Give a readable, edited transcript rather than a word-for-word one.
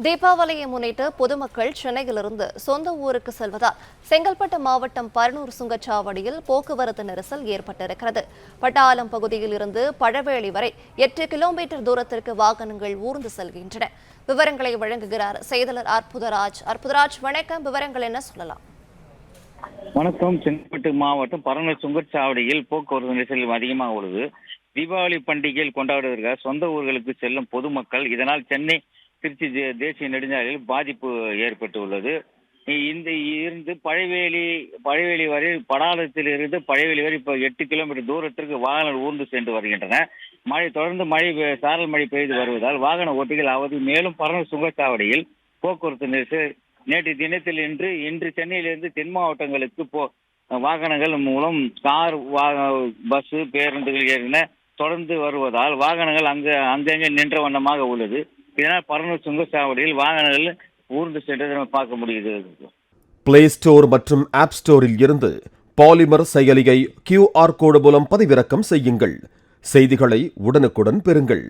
தீபாவளியை முன்னிட்டு பொதுமக்கள் சென்னையிலிருந்து சொந்த ஊருக்கு செல்வதால் செங்கல்பட்டு மாவட்டம் பரனூர் சுங்கச்சாவடியில் போக்குவரத்து நெரிசல் ஏற்பட்டிருக்கிறது. பட்டாளம் பகுதியில் இருந்து பழவேலி வரை 8 கிலோமீட்டர் தூரத்திற்கு வாகனங்கள் ஊர்ந்து செல்கின்றன. விவரங்களை வழங்குகிறார் செய்தியாளர் அற்புதராஜ். அற்புதராஜ், வணக்கம். விவரங்கள் என்ன சொல்லலாம்? வணக்கம். செங்கல்பட்டு மாவட்டம் பரனூர் சுங்கச்சாவடியில் போக்குவரத்து நெரிசல் அதிகமாக உள்ளது. தீபாவளி பண்டிகையில் கொண்டாடுவதற்காக சொந்த ஊர்களுக்கு செல்லும் பொதுமக்கள் இதனால் சென்னை திருச்சி தேசிய நெடுஞ்சாலையில் பாதிப்பு ஏற்பட்டுள்ளது. இந்த இருந்து பழைவேலி வரை படாளத்தில் இருந்து பழைவேலி வரை இப்போ 8 கிலோமீட்டர் தூரத்திற்கு வாகனங்கள் ஊர்ந்து சென்று வருகின்றன. தொடர்ந்து சாரல் மழை பெய்து வருவதால் வாகன ஓட்டிகள் அவதி. மேலும் பரனூர் சுங்கச்சாவடியில் போக்குவரத்து நெரிசல் நேற்று தினத்தில் இன்று சென்னையிலிருந்து தென் மாவட்டங்களுக்கு வாகனங்கள் மூலம் கார், பஸ், பேருந்துகள் என தொடர்ந்து வருவதால் வாகனங்கள் அங்கங்கே நின்ற வண்ணமாக உள்ளது. இதனால் பரனூர் சுங்கச்சாவடியில் வாகனங்கள் ஊர்ந்து சென்றதை நம்ம பார்க்க முடியுது. பிளே ஸ்டோர் மற்றும் ஆப் ஸ்டோரில் இருந்து பாலிமர் செயலியை QR கோடு மூலம் பதிவிறக்கம் செய்யுங்கள். செய்திகளை உடனுக்குடன் பெறுங்கள்.